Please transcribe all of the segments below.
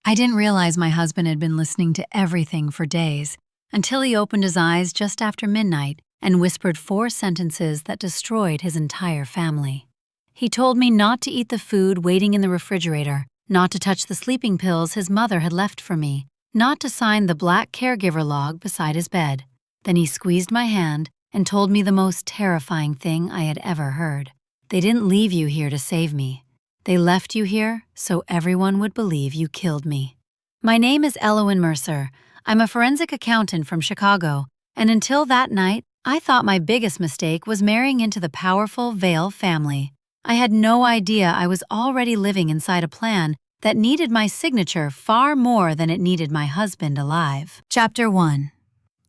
I didn't realize my husband had been listening to everything for days, until he opened his eyes just after midnight and whispered 4 sentences that destroyed his entire family. He told me not to eat the food waiting in the refrigerator, not to touch the sleeping pills his mother had left for me, not to sign the black caregiver log beside his bed. Then he squeezed my hand and told me the most terrifying thing I had ever heard. They didn't leave you here to save me. They left you here so everyone would believe you killed me. My name is Elowyn Mercer. I'm a forensic accountant from Chicago, and until that night, I thought my biggest mistake was marrying into the powerful Vale family. I had no idea I was already living inside a plan that needed my signature far more than it needed my husband alive. Chapter 1.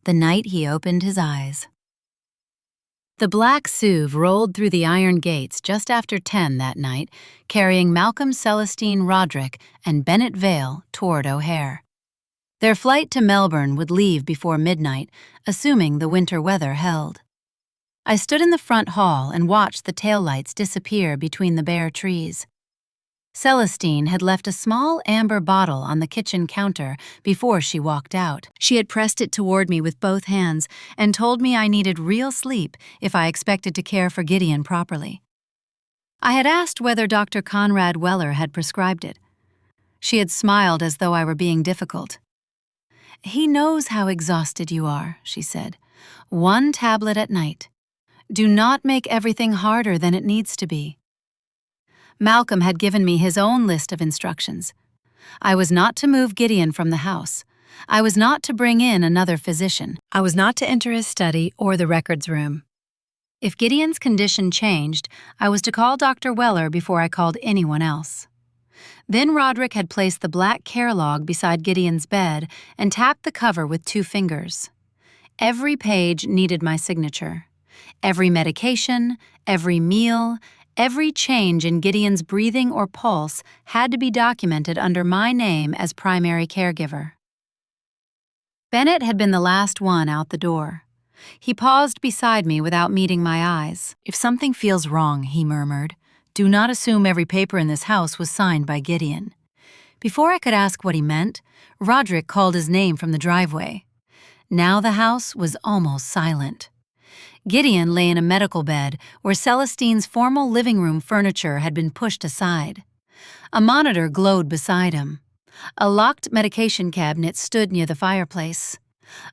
The night he opened his eyes. The black SUV rolled through the iron gates just after 10 that night, carrying Malcolm Celestine Roderick and Bennett Vale toward O'Hare. Their flight to Melbourne would leave before midnight, assuming the winter weather held. I stood in the front hall and watched the taillights disappear between the bare trees. Celestine had left a small amber bottle on the kitchen counter before she walked out. She had pressed it toward me with both hands and told me I needed real sleep if I expected to care for Gideon properly. I had asked whether Dr. Conrad Weller had prescribed it. She had smiled as though I were being difficult. "He knows how exhausted you are," she said. "1 tablet at night. Do not make everything harder than it needs to be." Malcolm had given me his own list of instructions. I was not to move Gideon from the house. I was not to bring in another physician. I was not to enter his study or the records room. If Gideon's condition changed, I was to call Dr. Weller before I called anyone else. Then Roderick had placed the black care log beside Gideon's bed and tapped the cover with 2 fingers. Every page needed my signature. Every medication, every meal, every change in Gideon's breathing or pulse had to be documented under my name as primary caregiver. Bennett had been the last one out the door. He paused beside me without meeting my eyes. "If something feels wrong," he murmured, "do not assume every paper in this house was signed by Gideon." Before I could ask what he meant, Roderick called his name from the driveway. Now the house was almost silent. Gideon lay in a medical bed where Celestine's formal living room furniture had been pushed aside. A monitor glowed beside him. A locked medication cabinet stood near the fireplace.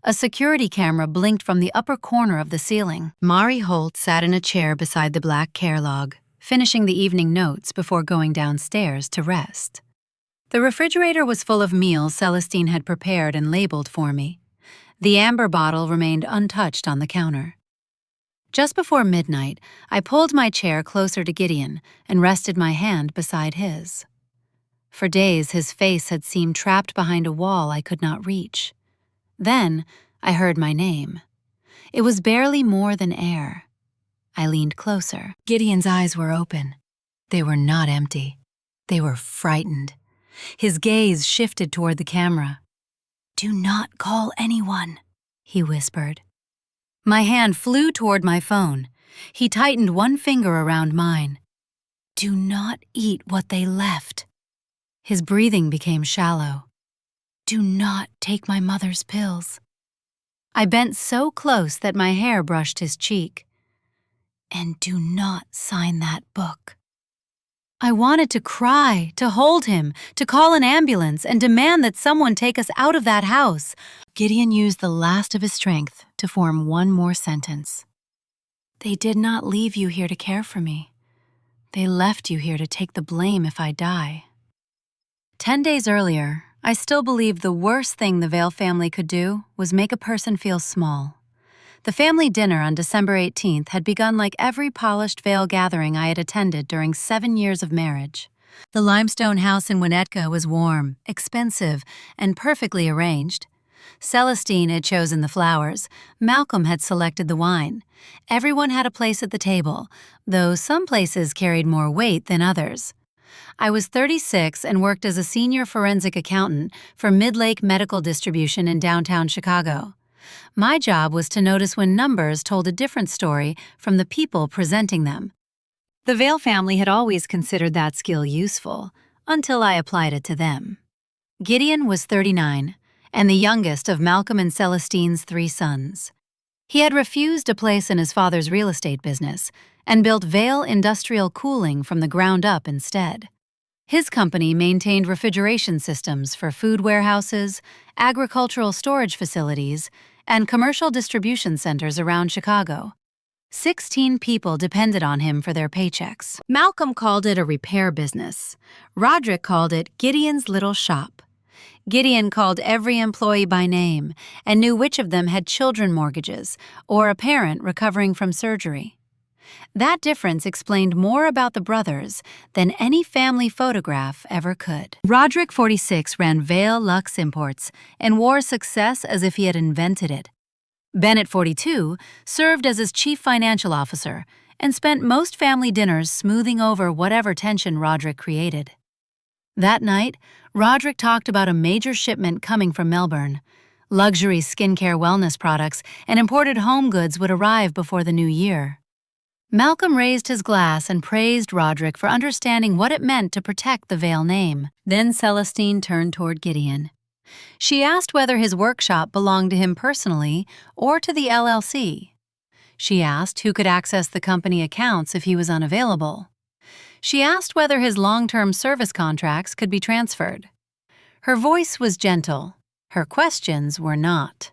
A security camera blinked from the upper corner of the ceiling. Mari Holt sat in a chair beside the black care log, finishing the evening notes before going downstairs to rest. The refrigerator was full of meals Celestine had prepared and labeled for me. The amber bottle remained untouched on the counter. Just before midnight, I pulled my chair closer to Gideon and rested my hand beside his. For days, his face had seemed trapped behind a wall I could not reach. Then, I heard my name. It was barely more than air. I leaned closer. Gideon's eyes were open. They were not empty. They were frightened. His gaze shifted toward the camera. "Do not call anyone," he whispered. My hand flew toward my phone. He tightened 1 finger around mine. "Do not eat what they left." His breathing became shallow. "Do not take my mother's pills." I bent so close that my hair brushed his cheek. "And do not sign that book." I wanted to cry, to hold him, to call an ambulance and demand that someone take us out of that house. Gideon used the last of his strength to form 1 more sentence. "They did not leave you here to care for me. They left you here to take the blame if I die." 10 days earlier, I still believed the worst thing the Vale family could do was make a person feel small. The family dinner on December 18th had begun like every polished Vale gathering I had attended during 7 years of marriage. The limestone house in Winnetka was warm, expensive, and perfectly arranged. Celestine had chosen the flowers. Malcolm had selected the wine. Everyone had a place at the table, though some places carried more weight than others. I was 36 and worked as a senior forensic accountant for Midlake Medical Distribution in downtown Chicago. My job was to notice when numbers told a different story from the people presenting them. The Vale family had always considered that skill useful, until I applied it to them. Gideon was 39, and the youngest of Malcolm and Celestine's 3 sons. He had refused a place in his father's real estate business and built Vale Industrial Cooling from the ground up instead. His company maintained refrigeration systems for food warehouses, agricultural storage facilities, and commercial distribution centers around Chicago. 16 people depended on him for their paychecks. Malcolm called it a repair business. Roderick called it Gideon's little shop. Gideon called every employee by name and knew which of them had children mortgages or a parent recovering from surgery. That difference explained more about the brothers than any family photograph ever could. Roderick, 46, ran Vale Lux Imports and wore success as if he had invented it. Bennett, 42, served as his chief financial officer and spent most family dinners smoothing over whatever tension Roderick created. That night, Roderick talked about a major shipment coming from Melbourne. Luxury skincare wellness products and imported home goods would arrive before the new year. Malcolm raised his glass and praised Roderick for understanding what it meant to protect the Vale name. Then Celestine turned toward Gideon. She asked whether his workshop belonged to him personally or to the LLC. She asked who could access the company accounts if he was unavailable. She asked whether his long-term service contracts could be transferred. Her voice was gentle. Her questions were not.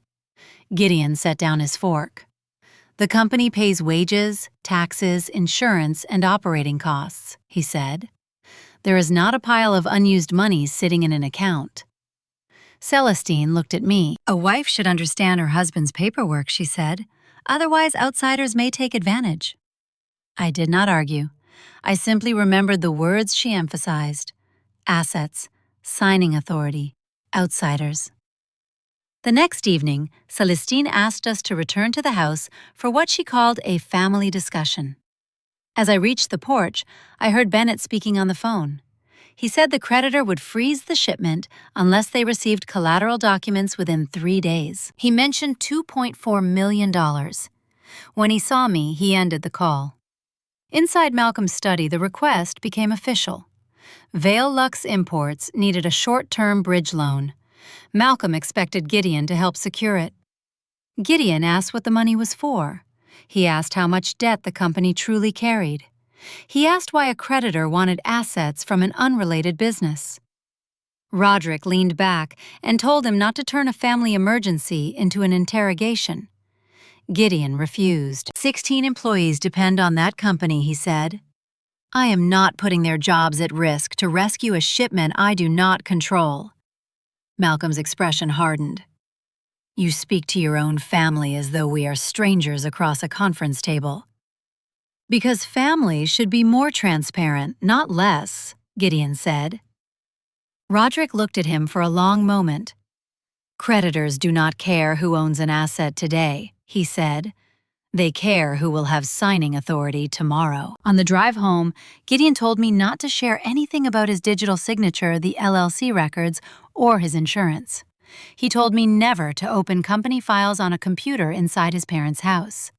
Gideon set down his fork. The company pays wages, taxes, insurance, and operating costs, he said. There is not a pile of unused money sitting in an account. Celestine looked at me. A wife should understand her husband's paperwork, she said. Otherwise, outsiders may take advantage. I did not argue. I simply remembered the words she emphasized. Assets, signing authority, outsiders. The next evening, Celestine asked us to return to the house for what she called a family discussion. As I reached the porch, I heard Bennett speaking on the phone. He said the creditor would freeze the shipment unless they received collateral documents within 3 days. He mentioned $2.4 million. When he saw me, he ended the call. Inside Malcolm's study, the request became official. Vale Lux Imports needed a short-term bridge loan. Malcolm expected Gideon to help secure it. Gideon asked what the money was for. He asked how much debt the company truly carried. He asked why a creditor wanted assets from an unrelated business. Roderick leaned back and told him not to turn a family emergency into an interrogation. Gideon refused. 16 employees depend on that company, he said. I am not putting their jobs at risk to rescue a shipment I do not control. Malcolm's expression hardened. You speak to your own family as though we are strangers across a conference table. Because families should be more transparent, not less, Gideon said. Roderick looked at him for a long moment. Creditors do not care who owns an asset today, he said. They care who will have signing authority tomorrow. On the drive home, Gideon told me not to share anything about his digital signature, the LLC records, or his insurance. He told me never to open company files on a computer inside his parents' house.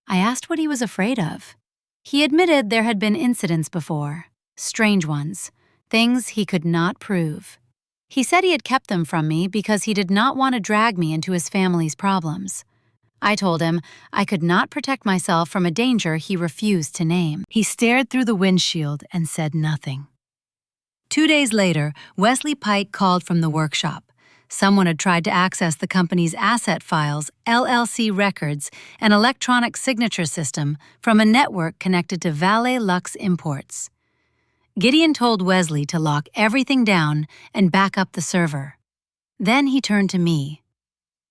I asked what he was afraid of. He admitted there had been incidents before, strange ones, things he could not prove. He said he had kept them from me because he did not want to drag me into his family's problems. I told him I could not protect myself from a danger he refused to name. He stared through the windshield and said nothing. 2 days later, Wesley Pike called from the workshop. Someone had tried to access the company's asset files, LLC records, and electronic signature system from a network connected to Vale Lux Imports. Gideon told Wesley to lock everything down and back up the server. Then he turned to me.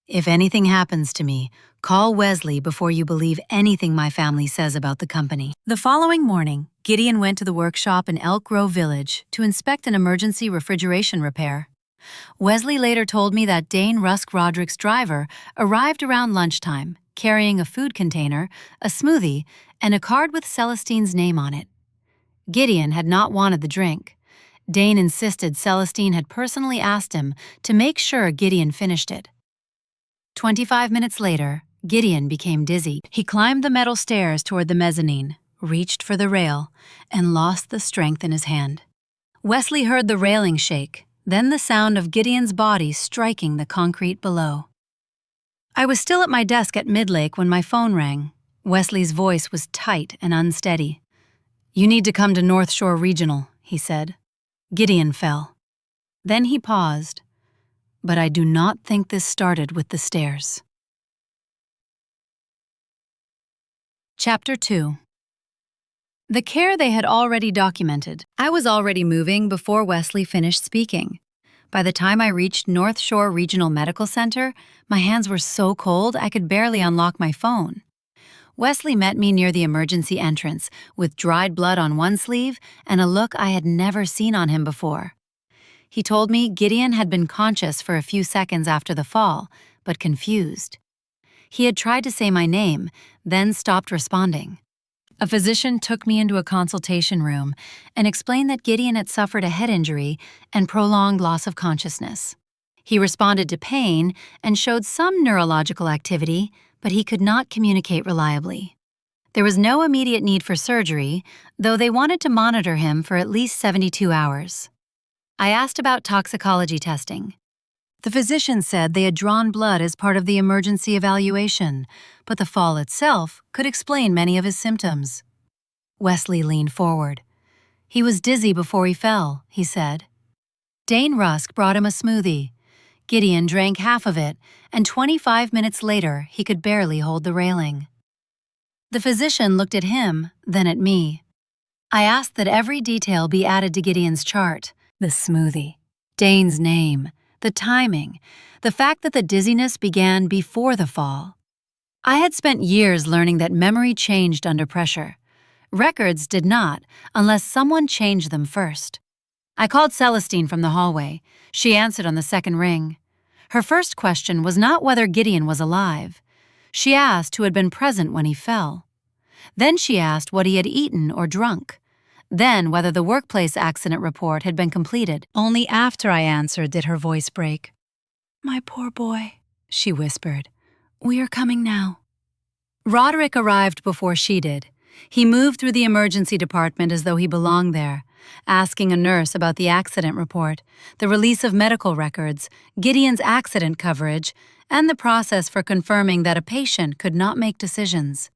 If anything happens to me, call Wesley before you believe anything my family says about the company. The following morning, Gideon went to the workshop in Elk Grove Village to inspect an emergency refrigeration repair. Wesley later told me that Dane Rusk Roderick's driver arrived around lunchtime, carrying a food container, a smoothie, and a card with Celestine's name on it. Gideon had not wanted the drink. Dane insisted Celestine had personally asked him to make sure Gideon finished it. 25 minutes later, Gideon became dizzy. He climbed the metal stairs toward the mezzanine, reached for the rail, and lost the strength in his hand. Wesley heard the railing shake, then the sound of Gideon's body striking the concrete below. I was still at my desk at Midlake when my phone rang. Wesley's voice was tight and unsteady. "You need to come to North Shore Regional," he said. "Gideon fell." Then he paused. "But I do not think this started with the stairs." Chapter 2. The care they had already documented. I was already moving before Wesley finished speaking. By the time I reached North Shore Regional Medical Center, my hands were so cold I could barely unlock my phone. Wesley met me near the emergency entrance with dried blood on one sleeve and a look I had never seen on him before. He told me Gideon had been conscious for a few seconds after the fall, but confused. He had tried to say my name, then stopped responding. A physician took me into a consultation room and explained that Gideon had suffered a head injury and prolonged loss of consciousness. He responded to pain and showed some neurological activity, but he could not communicate reliably. There was no immediate need for surgery, though they wanted to monitor him for at least 72 hours. I asked about toxicology testing. The physician said they had drawn blood as part of the emergency evaluation, but the fall itself could explain many of his symptoms. Wesley leaned forward. "He was dizzy before he fell," he said. Dane Rusk brought him a smoothie. Gideon drank half of it, and 25 minutes later he could barely hold the railing. The physician looked at him, then at me. I asked that every detail be added to Gideon's chart: the smoothie, Dane's name, the timing, the fact that the dizziness began before the fall. I had spent years learning that memory changed under pressure. Records did not, unless someone changed them first. I called Celestine from the hallway. She answered on the second ring. Her first question was not whether Gideon was alive. She asked who had been present when he fell. Then she asked what he had eaten or drunk. Then whether the workplace accident report had been completed. Only after I answered did her voice break. "My poor boy," she whispered. "We are coming now." Roderick arrived before she did. He moved through the emergency department as though he belonged there, asking a nurse about the accident report, the release of medical records, Gideon's accident coverage, and the process for confirming that a patient could not make decisions.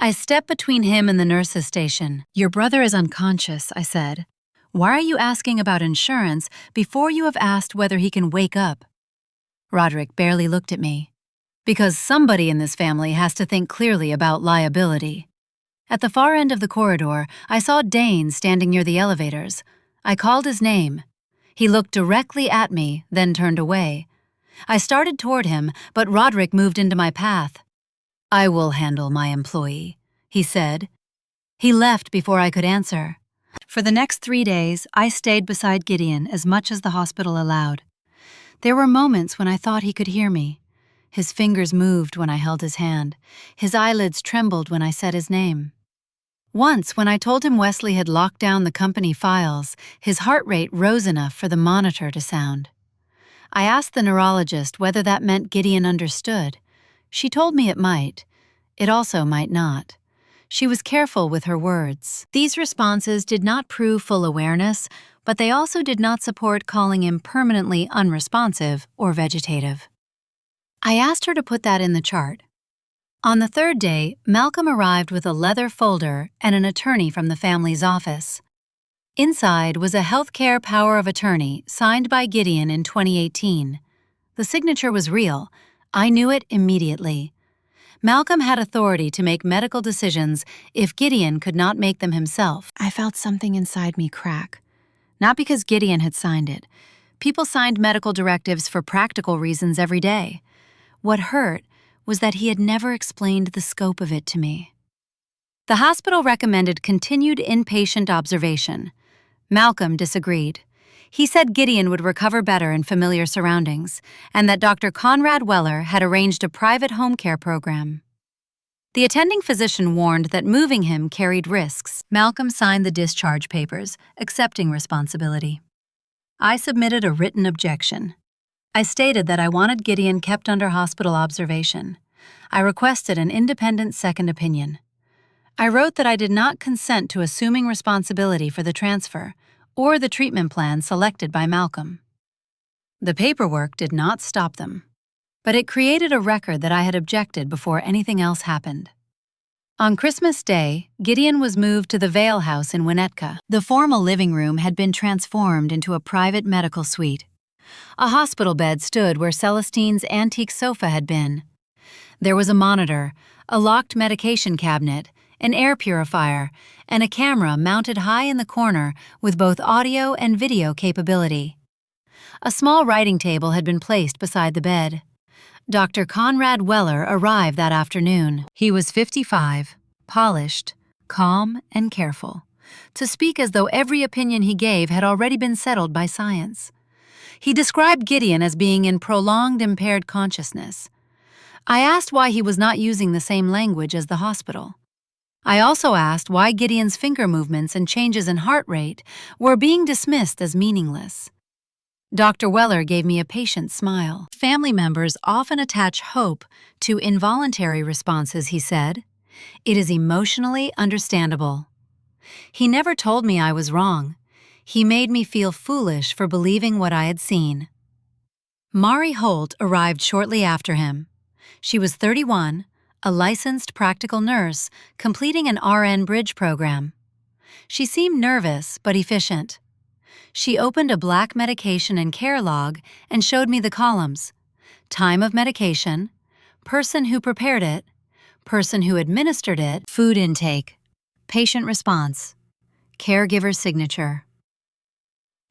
I stepped between him and the nurse's station. "Your brother is unconscious," I said. "Why are you asking about insurance before you have asked whether he can wake up?" Roderick barely looked at me. "Because somebody in this family has to think clearly about liability." At the far end of the corridor, I saw Dane standing near the elevators. I called his name. He looked directly at me, then turned away. I started toward him, but Roderick moved into my path. "I will handle my employee," he said. He left before I could answer. For the next 3 days, I stayed beside Gideon as much as the hospital allowed. There were moments when I thought he could hear me. His fingers moved when I held his hand. His eyelids trembled when I said his name. Once, when I told him Wesley had locked down the company files, his heart rate rose enough for the monitor to sound. I asked the neurologist whether that meant Gideon understood. She told me it might. It also might not. She was careful with her words. These responses did not prove full awareness, but they also did not support calling him permanently unresponsive or vegetative. I asked her to put that in the chart. On the third day, Malcolm arrived with a leather folder and an attorney from the family's office. Inside was a healthcare power of attorney signed by Gideon in 2018. The signature was real. I knew it immediately. Malcolm had authority to make medical decisions if Gideon could not make them himself. I felt something inside me crack. Not because Gideon had signed it. People signed medical directives for practical reasons every day. What hurt was that he had never explained the scope of it to me. The hospital recommended continued inpatient observation. Malcolm disagreed. He said Gideon would recover better in familiar surroundings, and that Dr. Conrad Weller had arranged a private home care program. The attending physician warned that moving him carried risks. Malcolm signed the discharge papers, accepting responsibility. I submitted a written objection. I stated that I wanted Gideon kept under hospital observation. I requested an independent second opinion. I wrote that I did not consent to assuming responsibility for the transfer or the treatment plan selected by Malcolm. The paperwork did not stop them, but it created a record that I had objected before anything else happened. On Christmas Day, Gideon was moved to the Vale House in Winnetka. The formal living room had been transformed into a private medical suite. A hospital bed stood where Celestine's antique sofa had been. There was a monitor, a locked medication cabinet, an air purifier, and a camera mounted high in the corner with both audio and video capability. A small writing table had been placed beside the bed. Dr. Conrad Weller arrived that afternoon. He was 55, polished, calm, and careful, to speak as though every opinion he gave had already been settled by science. He described Gideon as being in prolonged impaired consciousness. I asked why he was not using the same language as the hospital. I also asked why Gideon's finger movements and changes in heart rate were being dismissed as meaningless. Dr. Weller gave me a patient smile. Family members often attach hope to involuntary responses, he said. It is emotionally understandable. He never told me I was wrong. He made me feel foolish for believing what I had seen. Mari Holt arrived shortly after him. She was 31, a licensed practical nurse, completing an RN bridge program. She seemed nervous but efficient. She opened a black medication and care log and showed me the columns: time of medication, person who prepared it, person who administered it, food intake, patient response, caregiver's signature.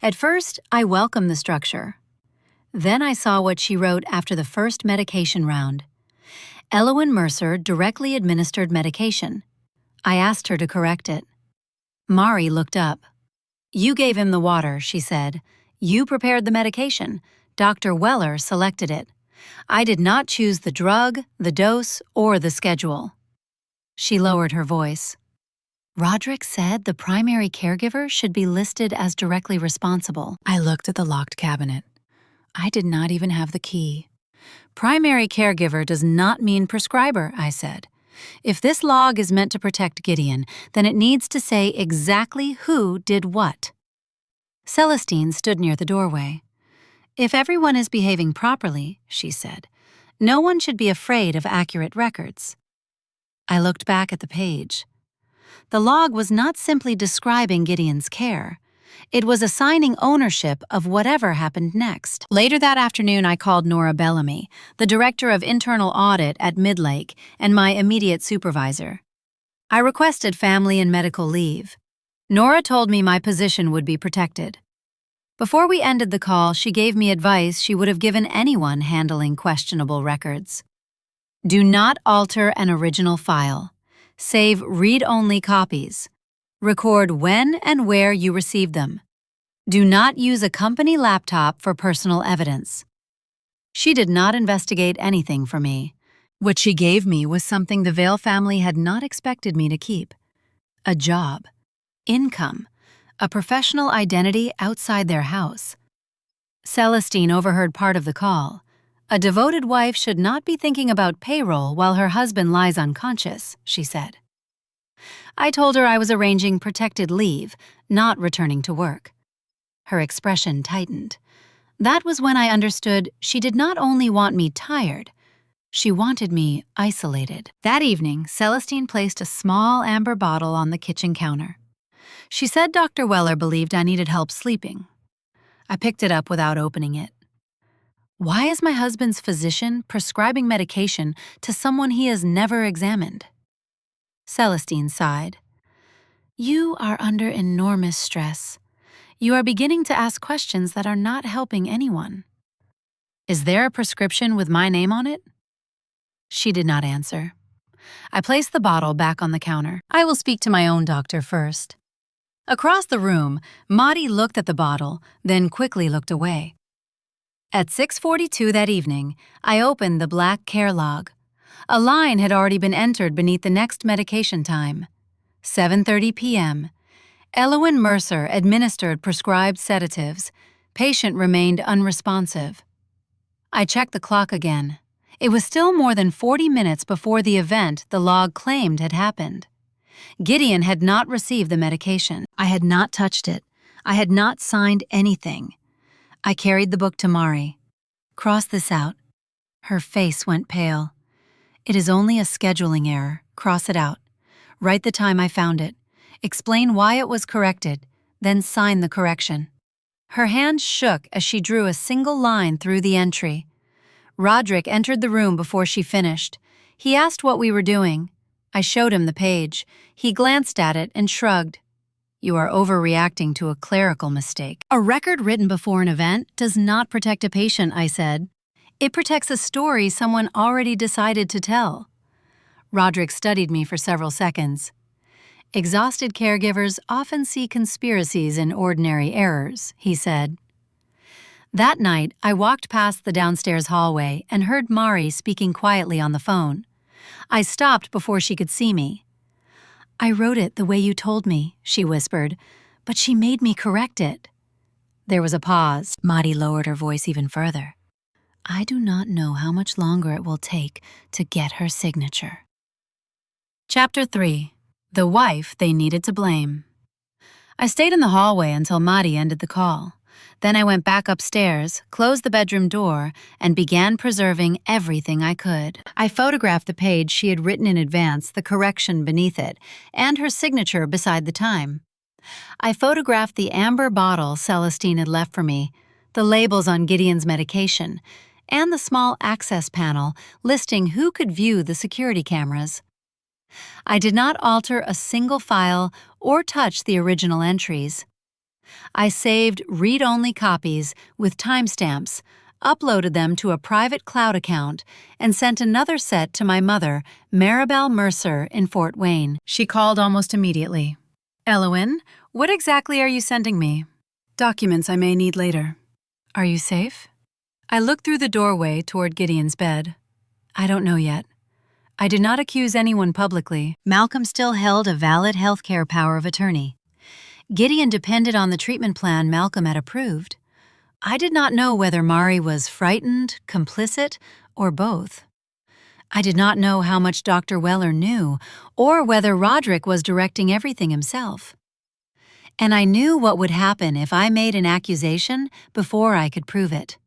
At first, I welcomed the structure. Then I saw what she wrote after the first medication round. Elowyn Mercer directly administered medication. I asked her to correct it. Mari looked up. "You gave him the water," she said. "You prepared the medication. Dr. Weller selected it. I did not choose the drug, the dose, or the schedule." She lowered her voice. "Roderick said the primary caregiver should be listed as directly responsible." I looked at the locked cabinet. I did not even have the key. "Primary caregiver does not mean prescriber," I said. "If this log is meant to protect Gideon, then it needs to say exactly who did what." Celestine stood near the doorway. "If everyone is behaving properly," she said, "no one should be afraid of accurate records." I looked back at the page. The log was not simply describing Gideon's care. It was assigning ownership of whatever happened next. Later that afternoon, I called Nora Bellamy, the director of internal audit at Midlake and my immediate supervisor. I requested family and medical leave. Nora told me my position would be protected. Before we ended the call, she gave me advice she would have given anyone handling questionable records. Do not alter an original file. Save read-only copies. Record when and where you received them. Do not use a company laptop for personal evidence. She did not investigate anything for me. What she gave me was something the Vale family had not expected me to keep: a job, income, a professional identity outside their house. Celestine overheard part of the call. A devoted wife should not be thinking about payroll while her husband lies unconscious, she said. I told her I was arranging protected leave, not returning to work. Her expression tightened. That was when I understood she did not only want me tired, she wanted me isolated. That evening, Celestine placed a small amber bottle on the kitchen counter. She said Dr. Weller believed I needed help sleeping. I picked it up without opening it. Why is my husband's physician prescribing medication to someone he has never examined? Celestine sighed. You are under enormous stress. You are beginning to ask questions that are not helping anyone. Is there a prescription with my name on it? She did not answer. I placed the bottle back on the counter. I will speak to my own doctor first. Across the room, Madi looked at the bottle, then quickly looked away. At 6:42 that evening, I opened the black care log. A line had already been entered beneath the next medication time. 7:30 p.m. Elowyn Mercer administered prescribed sedatives. Patient remained unresponsive. I checked the clock again. It was still more than 40 minutes before the event the log claimed had happened. Gideon had not received the medication. I had not touched it. I had not signed anything. I carried the book to Mari. Cross this out. Her face went pale. It is only a scheduling error. Cross it out. Write the time I found it. Explain why it was corrected, then sign the correction. Her hand shook as she drew a single line through the entry. Roderick entered the room before she finished. He asked what we were doing. I showed him the page. He glanced at it and shrugged. You are overreacting to a clerical mistake. A record written before an event does not protect a patient, I said. It protects a story someone already decided to tell. Roderick studied me for several seconds. Exhausted caregivers often see conspiracies in ordinary errors, he said. That night, I walked past the downstairs hallway and heard Mari speaking quietly on the phone. I stopped before she could see me. I wrote it the way you told me, she whispered, but she made me correct it. There was a pause. Mari lowered her voice even further. I do not know how much longer it will take to get her signature. Chapter 3. The Wife They Needed to Blame. I stayed in the hallway until Mari ended the call. Then I went back upstairs, closed the bedroom door, and began preserving everything I could. I photographed the page she had written in advance, the correction beneath it, and her signature beside the time. I photographed the amber bottle Celestine had left for me, the labels on Gideon's medication, and the small access panel listing who could view the security cameras. I did not alter a single file or touch the original entries. I saved read-only copies with timestamps, uploaded them to a private cloud account, and sent another set to my mother, Elowyn Mercer, in Fort Wayne. She called almost immediately. Elowyn, what exactly are you sending me? Documents I may need later. Are you safe? I looked through the doorway toward Gideon's bed. I don't know yet. I did not accuse anyone publicly. Malcolm still held a valid healthcare power of attorney. Gideon depended on the treatment plan Malcolm had approved. I did not know whether Mari was frightened, complicit, or both. I did not know how much Dr. Weller knew, or whether Roderick was directing everything himself. And I knew what would happen if I made an accusation before I could prove it.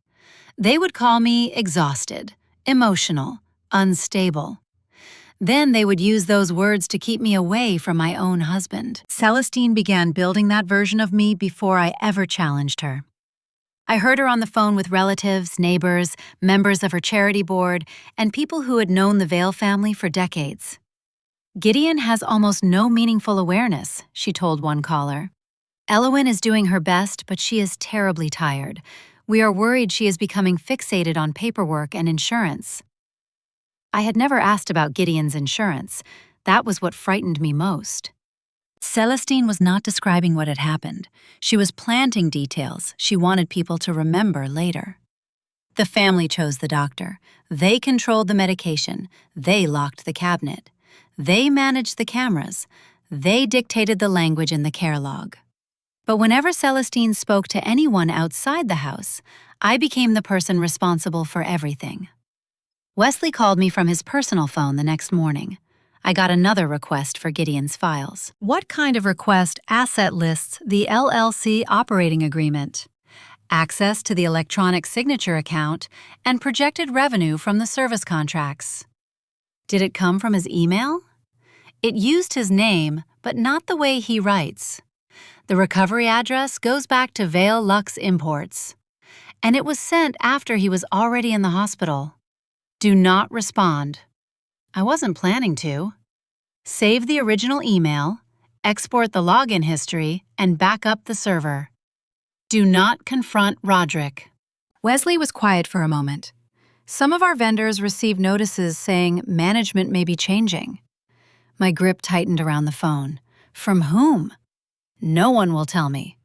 They would call me exhausted, emotional, unstable. Then they would use those words to keep me away from my own husband. Celestine began building that version of me before I ever challenged her. I heard her on the phone with relatives, neighbors, members of her charity board, and people who had known the Vale family for decades. Gideon has almost no meaningful awareness, she told one caller. Elowyn is doing her best, but she is terribly tired. We are worried she is becoming fixated on paperwork and insurance. I had never asked about Gideon's insurance. That was what frightened me most. Celestine was not describing what had happened. She was planting details she wanted people to remember later. The family chose the doctor. They controlled the medication. They locked the cabinet. They managed the cameras. They dictated the language in the care log. But whenever Celestine spoke to anyone outside the house, I became the person responsible for everything. Wesley called me from his personal phone the next morning. I got another request for Gideon's files. What kind of request asset lists the LLC operating agreement, access to the electronic signature account, and projected revenue from the service contracts? Did it come from his email? It used his name, but not the way he writes. The recovery address goes back to Vale Lux Imports, and it was sent after he was already in the hospital. Do not respond. I wasn't planning to. Save the original email, export the login history, and back up the server. Do not confront Roderick. Wesley was quiet for a moment. Some of our vendors received notices saying management may be changing. My grip tightened around the phone. From whom? No one will tell me.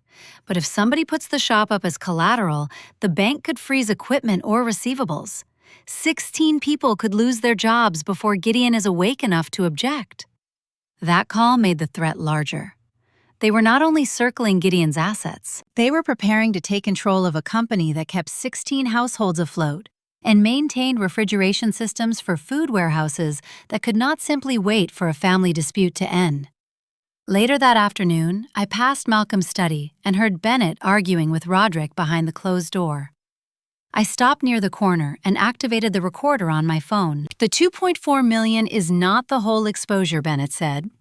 But if somebody puts the shop up as collateral, the bank could freeze equipment or receivables. 16 people could lose their jobs before Gideon is awake enough to object. That call made the threat larger. They were not only circling Gideon's assets, they were preparing to take control of a company that kept 16 households afloat and maintained refrigeration systems for food warehouses that could not simply wait for a family dispute to end. Later that afternoon, I passed Malcolm's study and heard Bennett arguing with Roderick behind the closed door. I stopped near the corner and activated the recorder on my phone. "The 2.4 million is not the whole exposure," Bennett said.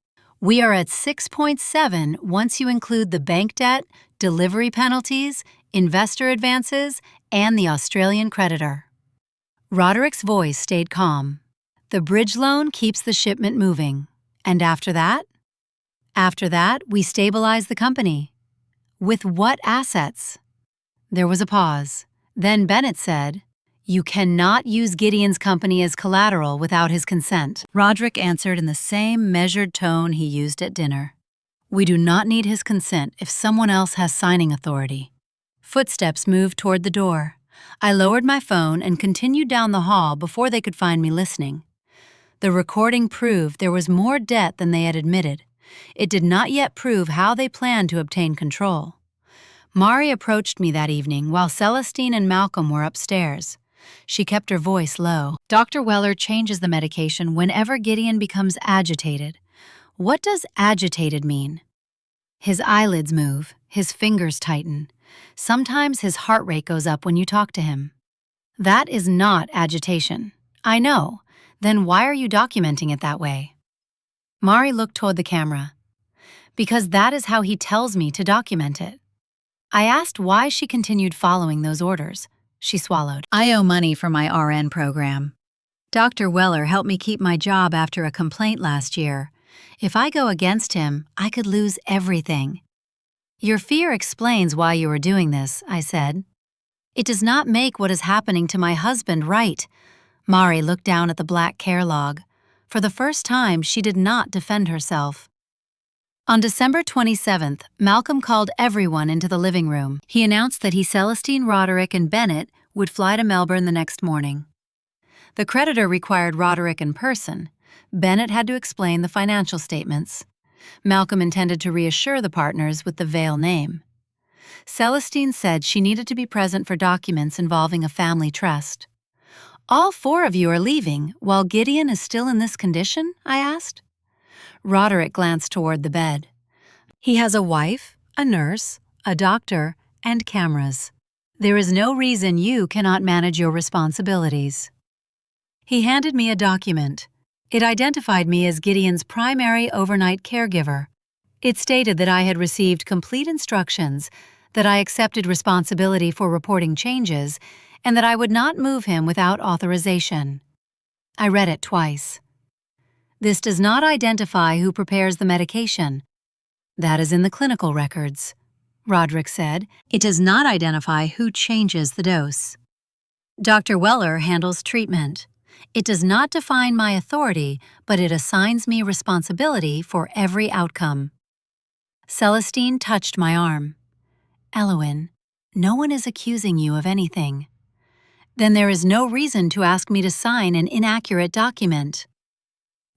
"We are at 6.7 once you include the bank debt, delivery penalties, investor advances, and the Australian creditor." Roderick's voice stayed calm. "The bridge loan keeps the shipment moving. And after that? After that, we stabilize the company." "With what assets?" There was a pause. Then Bennett said, "You cannot use Gideon's company as collateral without his consent." Roderick answered in the same measured tone he used at dinner. "We do not need his consent if someone else has signing authority." Footsteps moved toward the door. I lowered my phone and continued down the hall before they could find me listening. The recording proved there was more debt than they had admitted. It did not yet prove how they planned to obtain control. Mari approached me that evening while Celestine and Malcolm were upstairs. She kept her voice low. "Dr. Weller changes the medication whenever Gideon becomes agitated. What does agitated mean?" His eyelids move, his fingers tighten. Sometimes his heart rate goes up when you talk to him. "That is not agitation." "I know. Then why are you documenting it that way?" Mari looked toward the camera. "Because that is how he tells me to document it." I asked why she continued following those orders. She swallowed. "I owe money for my RN program. Dr. Weller helped me keep my job after a complaint last year. If I go against him, I could lose everything." "Your fear explains why you are doing this," I said. "It does not make what is happening to my husband right." Mari looked down at the black care log. For the first time, she did not defend herself. On December 27th, Malcolm called everyone into the living room. He announced that Celestine, Roderick, and Bennett would fly to Melbourne the next morning. The creditor required Roderick in person. Bennett had to explain the financial statements. Malcolm intended to reassure the partners with the Vale name. Celestine said she needed to be present for documents involving a family trust. "All four of you are leaving, while Gideon is still in this condition?" I asked. Roderick glanced toward the bed. "He has a wife, a nurse, a doctor, and cameras. There is no reason you cannot manage your responsibilities." He handed me a document. It identified me as Gideon's primary overnight caregiver. It stated that I had received complete instructions, that I accepted responsibility for reporting changes, and that I would not move him without authorization. I read it twice. "This does not identify who prepares the medication. That is in the clinical records," Roderick said. "It does not identify who changes the dose. Dr. Weller handles treatment. It does not define my authority, but it assigns me responsibility for every outcome." Celestine touched my arm. "Elowyn, no one is accusing you of anything." "Then there is no reason to ask me to sign an inaccurate document."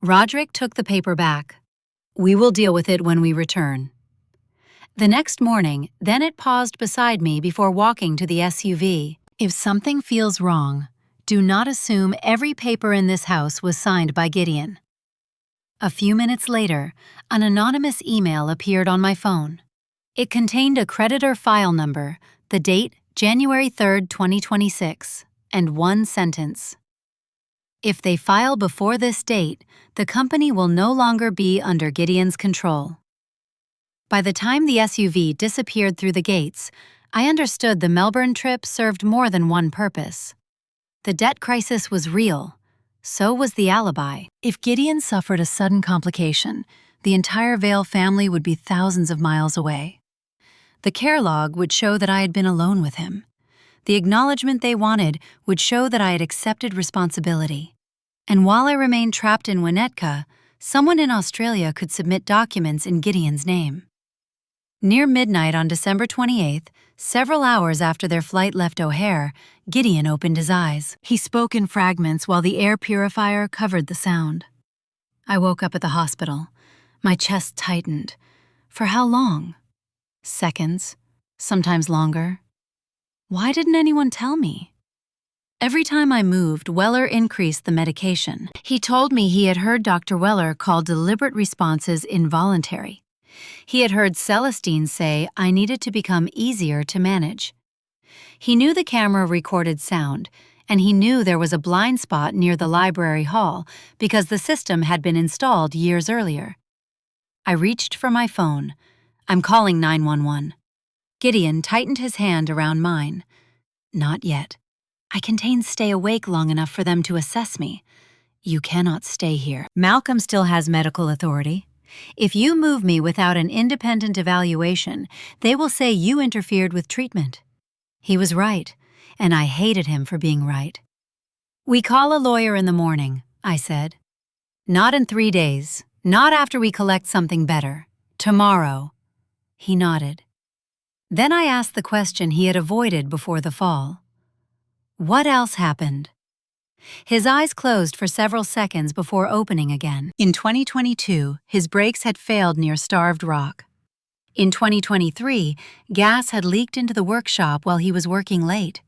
Roderick took the paper back. "We will deal with it when we return." The next morning, Bennett paused beside me before walking to the SUV. "If something feels wrong, do not assume every paper in this house was signed by Gideon." A few minutes later, an anonymous email appeared on my phone. It contained a creditor file number, the date January 3, 2026, and one sentence. "If they file before this date, the company will no longer be under Gideon's control." By the time the SUV disappeared through the gates, I understood the Melbourne trip served more than one purpose. The debt crisis was real. So was the alibi. If Gideon suffered a sudden complication, the entire Vale family would be thousands of miles away. The care log would show that I had been alone with him. The acknowledgement they wanted would show that I had accepted responsibility. And while I remained trapped in Winnetka, someone in Australia could submit documents in Gideon's name. Near midnight on December 28th, several hours after their flight left O'Hare, Gideon opened his eyes. He spoke in fragments while the air purifier covered the sound. I woke up at the hospital. My chest tightened. For how long? Seconds, sometimes longer. Why didn't anyone tell me? Every time I moved, Weller increased the medication. He told me he had heard Dr. Weller call deliberate responses involuntary. He had heard Celestine say I needed to become easier to manage. He knew the camera recorded sound, and he knew there was a blind spot near the library hall because the system had been installed years earlier. I reached for my phone. I'm calling 911. Gideon tightened his hand around mine. Not yet. I can stay awake long enough for them to assess me. You cannot stay here. Malcolm still has medical authority. If you move me without an independent evaluation, they will say you interfered with treatment. He was right, and I hated him for being right. We call a lawyer in the morning, I said. Not in 3 days, not after we collect something better. Tomorrow. He nodded. Then I asked the question he had avoided before the fall. What else happened? His eyes closed for several seconds before opening again. In 2022, his brakes had failed near Starved Rock. In 2023, gas had leaked into the workshop while he was working late.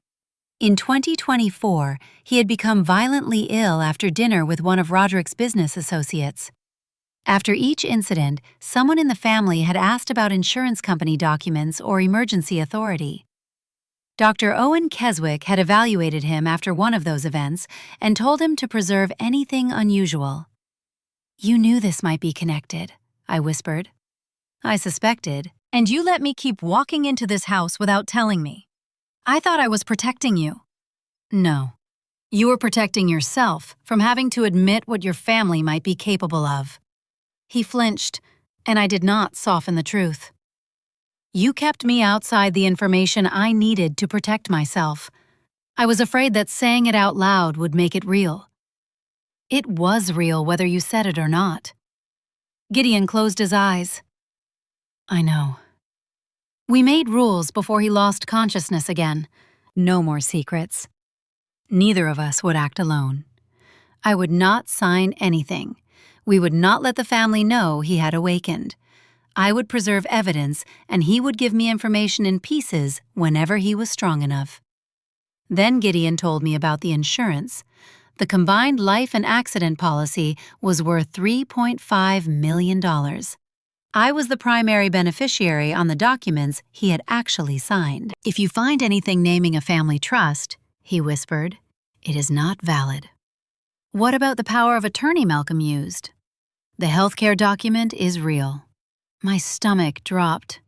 In 2024, he had become violently ill after dinner with one of Roderick's business associates. After each incident, someone in the family had asked about insurance company documents or emergency authority. Dr. Owen Keswick had evaluated him after one of those events and told him to preserve anything unusual. You knew this might be connected, I whispered. I suspected. And you let me keep walking into this house without telling me. I thought I was protecting you. No. You were protecting yourself from having to admit what your family might be capable of. He flinched, and I did not soften the truth. You kept me outside the information I needed to protect myself. I was afraid that saying it out loud would make it real. It was real whether you said it or not. Gideon closed his eyes. I know. We made rules before he lost consciousness again. No more secrets. Neither of us would act alone. I would not sign anything. We would not let the family know he had awakened. I would preserve evidence, and he would give me information in pieces whenever he was strong enough. Then Gideon told me about the insurance. The combined life and accident policy was worth $3.5 million. I was the primary beneficiary on the documents he had actually signed. If you find anything naming a family trust, he whispered, it is not valid. What about the power of attorney Malcolm used? The healthcare document is real. My stomach dropped.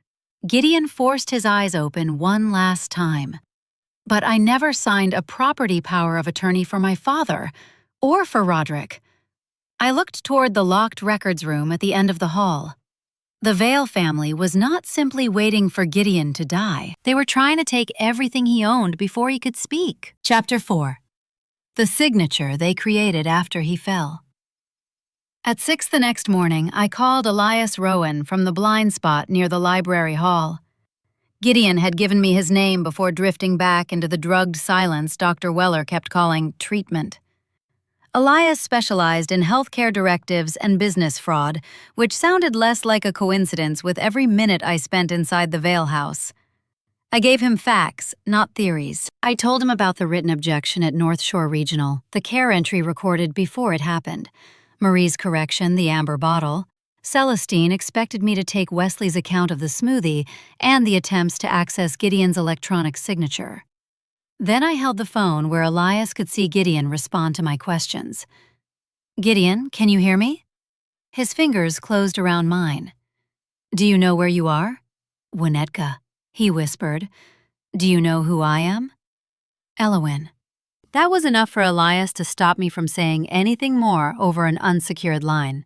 Gideon forced his eyes open one last time. But I never signed a property power of attorney for my father, or for Roderick. I looked toward the locked records room at the end of the hall. The Vale family was not simply waiting for Gideon to die. They were trying to take everything he owned before he could speak. Chapter 4. The signature they created after he fell. At 6 the next morning, I called Elias Rowan from the blind spot near the library hall. Gideon had given me his name before drifting back into the drugged silence Dr. Weller kept calling treatment. Elias specialized in healthcare directives and business fraud, which sounded less like a coincidence with every minute I spent inside the Vale house. I gave him facts, not theories. I told him about the written objection at North Shore Regional, the care entry recorded before it happened, Marie's correction, the amber bottle. Celestine expected me to take Wesley's account of the smoothie and the attempts to access Gideon's electronic signature. Then I held the phone where Elias could see Gideon respond to my questions. Gideon, can you hear me? His fingers closed around mine. Do you know where you are? Winnetka, he whispered. Do you know who I am? Elowyn. That was enough for Elias to stop me from saying anything more over an unsecured line.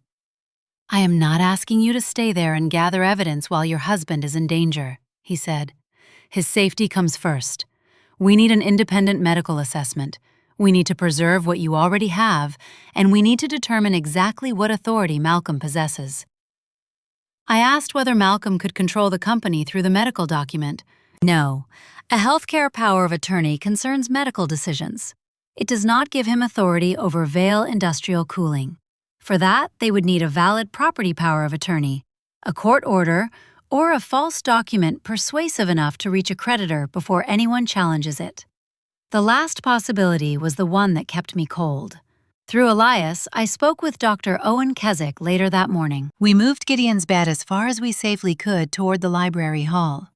I am not asking you to stay there and gather evidence while your husband is in danger, he said. His safety comes first. We need an independent medical assessment. We need to preserve what you already have, and we need to determine exactly what authority Malcolm possesses. I asked whether Malcolm could control the company through the medical document. No. A healthcare power of attorney concerns medical decisions. It does not give him authority over Vale Industrial Cooling. For that, they would need a valid property power of attorney, a court order, or a false document persuasive enough to reach a creditor before anyone challenges it. The last possibility was the one that kept me cold. Through Elias, I spoke with Dr. Owen Keswick later that morning. We moved Gideon's bed as far as we safely could toward the library hall.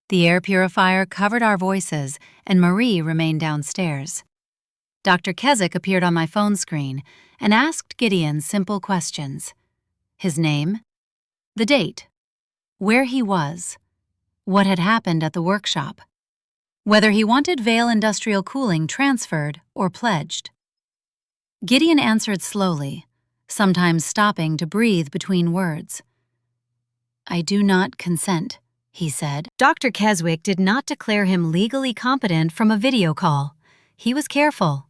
The air purifier covered our voices, and Marie remained downstairs. Dr. Keswick appeared on my phone screen and asked Gideon simple questions. His name, the date, where he was, what had happened at the workshop, whether he wanted Vale Industrial Cooling transferred or pledged. Gideon answered slowly, sometimes stopping to breathe between words. "I do not consent," he said. Dr. Keswick did not declare him legally competent from a video call. He was careful.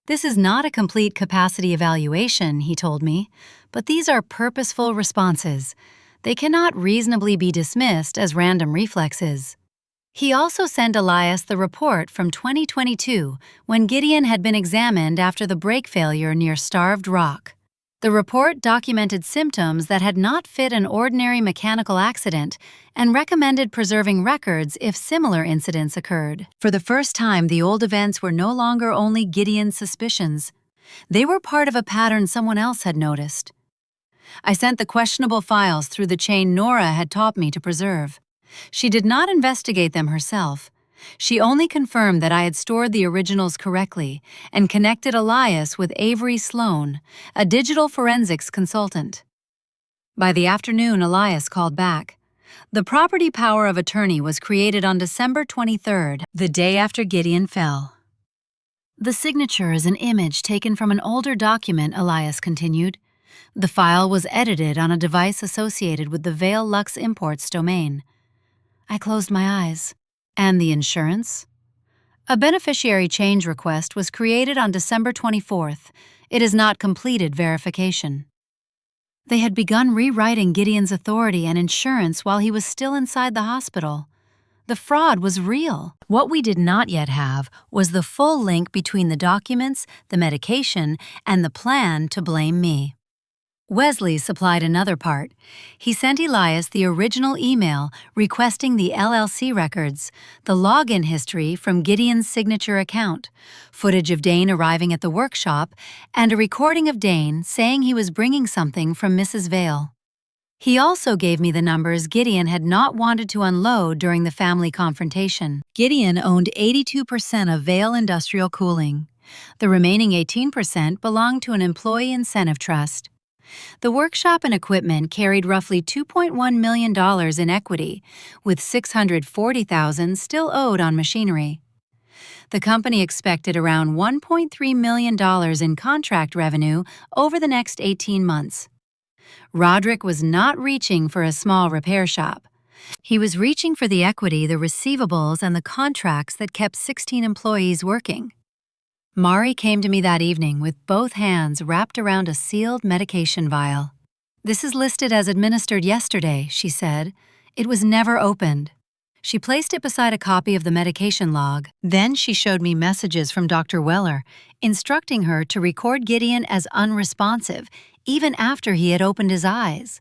"This is not a complete capacity evaluation," he told me, "but these are purposeful responses. They cannot reasonably be dismissed as random reflexes." He also sent Elias the report from 2022 when Gideon had been examined after the brake failure near Starved Rock. The report documented symptoms that had not fit an ordinary mechanical accident and recommended preserving records if similar incidents occurred. For the first time, the old events were no longer only Gideon's suspicions. They were part of a pattern someone else had noticed. I sent the questionable files through the chain Nora had taught me to preserve. She did not investigate them herself. She only confirmed that I had stored the originals correctly and connected Elias with Avery Sloan, a digital forensics consultant. By the afternoon, Elias called back. The property power of attorney was created on December 23rd, the day after Gideon fell. "The signature is an image taken from an older document," Elias continued. "The file was edited on a device associated with the Vale Lux Imports domain." I closed my eyes. "And the insurance?" "A beneficiary change request was created on December 24th. It has not completed verification." They had begun rewriting Gideon's authority and insurance while he was still inside the hospital. The fraud was real. What we did not yet have was the full link between the documents, the medication, and the plan to blame me. Wesley supplied another part. He sent Elias the original email requesting the LLC records, the login history from Gideon's signature account, footage of Dane arriving at the workshop, and a recording of Dane saying he was bringing something from Mrs. Vale. He also gave me the numbers Gideon had not wanted to unload during the family confrontation. Gideon owned 82% of Vale Industrial Cooling. The remaining 18% belonged to an employee incentive trust. The workshop and equipment carried roughly $2.1 million in equity, with $640,000 still owed on machinery. The company expected around $1.3 million in contract revenue over the next 18 months. Roderick was not reaching for a small repair shop. He was reaching for the equity, the receivables, and the contracts that kept 16 employees working. Mari came to me that evening with both hands wrapped around a sealed medication vial. "This is listed as administered yesterday," she said. "It was never opened." She placed it beside a copy of the medication log. Then she showed me messages from Dr. Weller, instructing her to record Gideon as unresponsive, even after he had opened his eyes.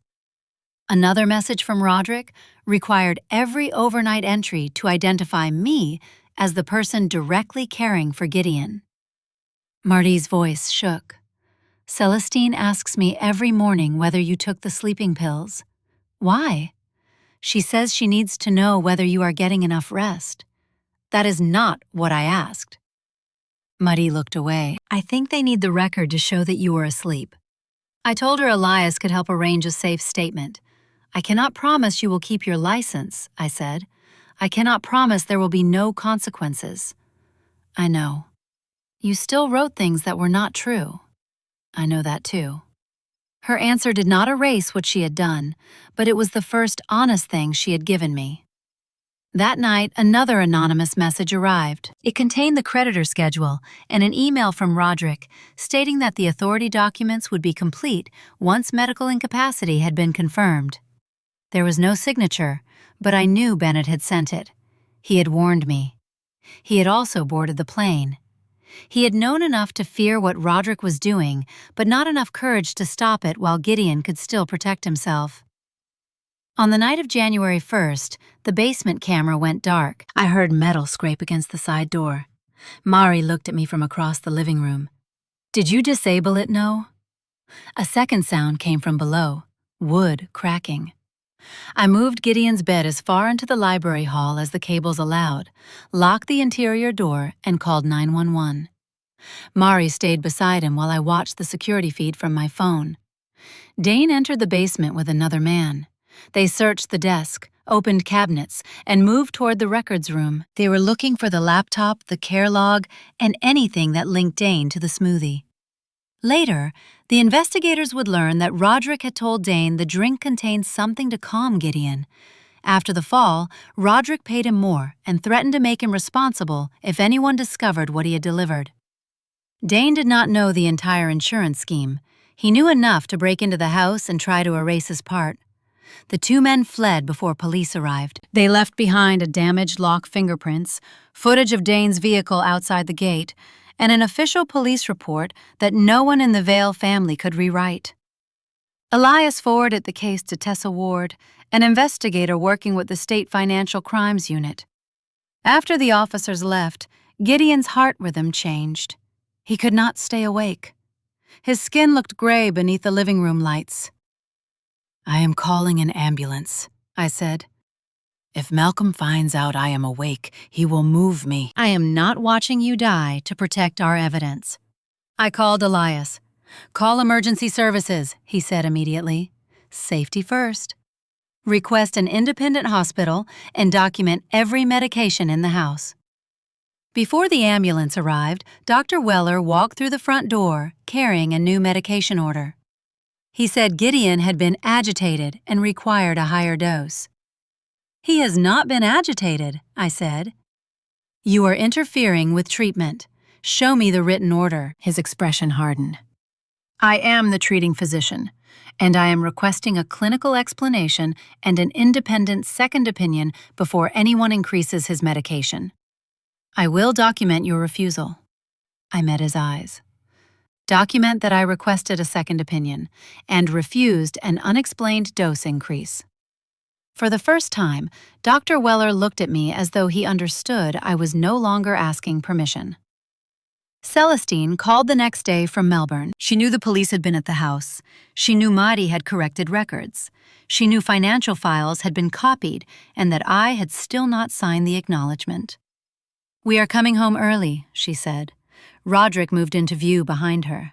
Another message from Roderick required every overnight entry to identify me as the person directly caring for Gideon. Marty's voice shook. "Celestine asks me every morning whether you took the sleeping pills. Why? She says she needs to know whether you are getting enough rest. That is not what I asked." Marty looked away. "I think they need the record to show that you were asleep." I told her Elias could help arrange a safe statement. "I cannot promise you will keep your license," I said. "I cannot promise there will be no consequences." "I know. You still wrote things that were not true." "I know that too." Her answer did not erase what she had done, but it was the first honest thing she had given me. That night, another anonymous message arrived. It contained the creditor schedule and an email from Roderick stating that the authority documents would be complete once medical incapacity had been confirmed. There was no signature, but I knew Bennett had sent it. He had warned me. He had also boarded the plane. He had known enough to fear what Roderick was doing, but not enough courage to stop it while Gideon could still protect himself. On the night of January 1st, the basement camera went dark. I heard metal scrape against the side door. Mari looked at me from across the living room. Did you disable it, No? A second sound came from below, wood cracking. I moved Gideon's bed as far into the library hall as the cables allowed, locked the interior door, and called 911. Mari stayed beside him while I watched the security feed from my phone. Dane entered the basement with another man. They searched the desk, opened cabinets, and moved toward the records room. They were looking for the laptop, the care log, and anything that linked Dane to the smoothie. Later, the investigators would learn that Roderick had told Dane the drink contained something to calm Gideon. After the fall, Roderick paid him more and threatened to make him responsible if anyone discovered what he had delivered. Dane did not know the entire insurance scheme. He knew enough to break into the house and try to erase his part. The two men fled before police arrived. They left behind a damaged lock fingerprints, footage of Dane's vehicle outside the gate, and an official police report that no one in the Vale family could rewrite. Elias forwarded the case to Tessa Ward, an investigator working with the State Financial Crimes Unit. After the officers left, Gideon's heart rhythm changed. He could not stay awake. His skin looked gray beneath the living room lights. "I am calling an ambulance," I said. "If Malcolm finds out I am awake, he will move me." "I am not watching you die to protect our evidence." I called Elias. "Call emergency services," he said immediately. "Safety first. Request an independent hospital and document every medication in the house." Before the ambulance arrived, Dr. Weller walked through the front door, carrying a new medication order. He said Gideon had been agitated and required a higher dose. "He has not been agitated," I said. "You are interfering with treatment. Show me the written order." His expression hardened. "I am the treating physician, and I am requesting a clinical explanation and an independent second opinion before anyone increases his medication. I will document your refusal." I met his eyes. "Document that I requested a second opinion and refused an unexplained dose increase." For the first time, Dr. Weller looked at me as though he understood I was no longer asking permission. Celestine called the next day from Melbourne. She knew the police had been at the house. She knew Madi had corrected records. She knew financial files had been copied and that I had still not signed the acknowledgement. "We are coming home early," she said. Roderick moved into view behind her.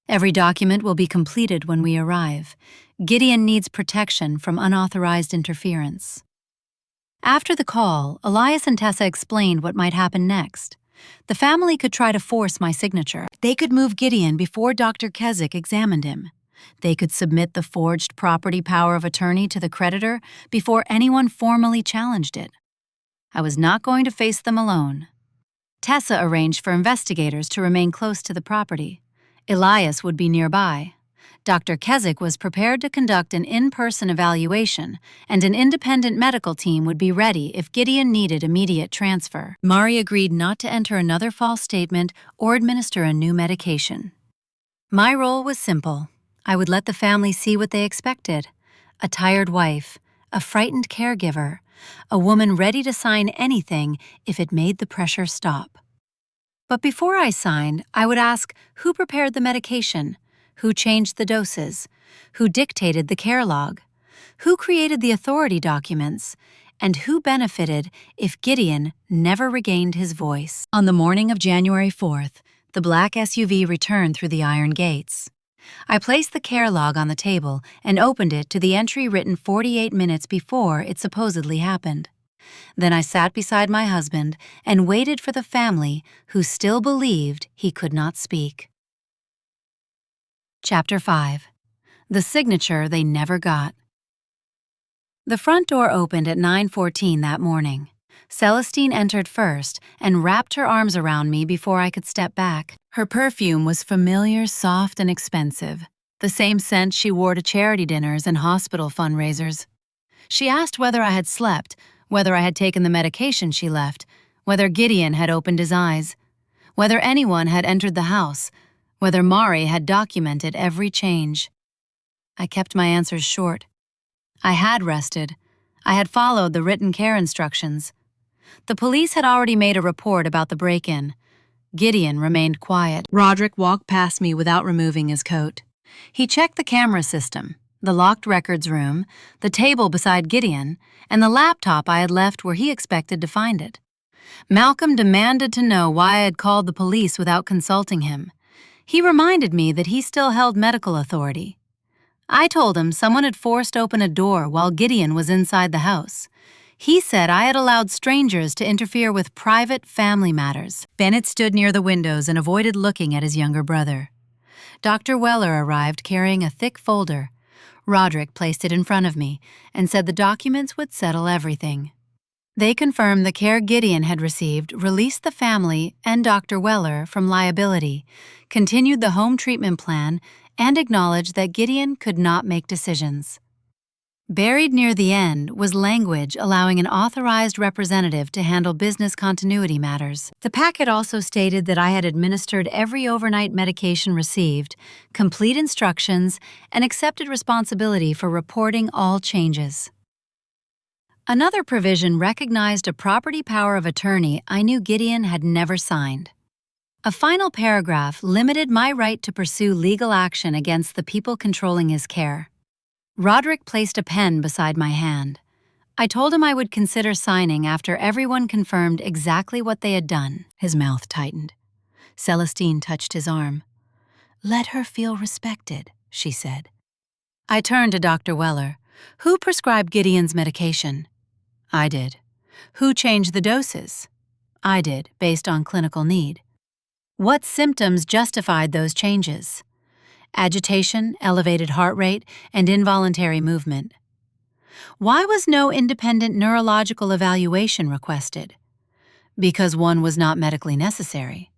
"Every document will be completed when we arrive. Gideon needs protection from unauthorized interference." After the call, Elias and Tessa explained what might happen next. The family could try to force my signature. They could move Gideon before Dr. Keswick examined him. They could submit the forged property power of attorney to the creditor before anyone formally challenged it. I was not going to face them alone. Tessa arranged for investigators to remain close to the property. Elias would be nearby. Dr. Keswick was prepared to conduct an in-person evaluation, and an independent medical team would be ready if Gideon needed immediate transfer. Mari agreed not to enter another false statement or administer a new medication. My role was simple. I would let the family see what they expected: a tired wife, a frightened caregiver, a woman ready to sign anything if it made the pressure stop. But before I signed, I would ask who prepared the medication, who changed the doses, who dictated the care log, who created the authority documents, and who benefited if Gideon never regained his voice. On the morning of January 4th, the black SUV returned through the iron gates. I placed the care log on the table and opened it to the entry written 48 minutes before it supposedly happened. Then I sat beside my husband and waited for the family who still believed he could not speak. Chapter 5. The signature they never got. The front door opened at 9:14 that morning. Celestine entered first and wrapped her arms around me before I could step back. Her perfume was familiar, soft, and expensive, the same scent she wore to charity dinners and hospital fundraisers. She asked whether I had slept, whether I had taken the medication she left, whether Gideon had opened his eyes, whether anyone had entered the house, whether Mari had documented every change. I kept my answers short. I had rested. I had followed the written care instructions. The police had already made a report about the break-in. Gideon remained quiet. Roderick walked past me without removing his coat. He checked the camera system, the locked records room, the table beside Gideon, and the laptop I had left where he expected to find it. Malcolm demanded to know why I had called the police without consulting him. He reminded me that he still held medical authority. I told him someone had forced open a door while Gideon was inside the house. He said I had allowed strangers to interfere with private family matters. Bennett stood near the windows and avoided looking at his younger brother. Dr. Weller arrived carrying a thick folder. Roderick placed it in front of me and said the documents would settle everything. They confirmed the care Gideon had received, released the family and Dr. Weller from liability, continued the home treatment plan, and acknowledged that Gideon could not make decisions. Buried near the end was language allowing an authorized representative to handle business continuity matters. The packet also stated that I had administered every overnight medication received, complete instructions, and accepted responsibility for reporting all changes. Another provision recognized a property power of attorney I knew Gideon had never signed. A final paragraph limited my right to pursue legal action against the people controlling his care. Roderick placed a pen beside my hand. I told him I would consider signing after everyone confirmed exactly what they had done. His mouth tightened. Celestine touched his arm. "Let her feel respected," she said. I turned to Dr. Weller. "Who prescribed Gideon's medication?" "I did." "Who changed the doses?" "I did, based on clinical need." "What symptoms justified those changes?" "Agitation, elevated heart rate, and involuntary movement." "Why was no independent neurological evaluation requested?" "Because one was not medically necessary."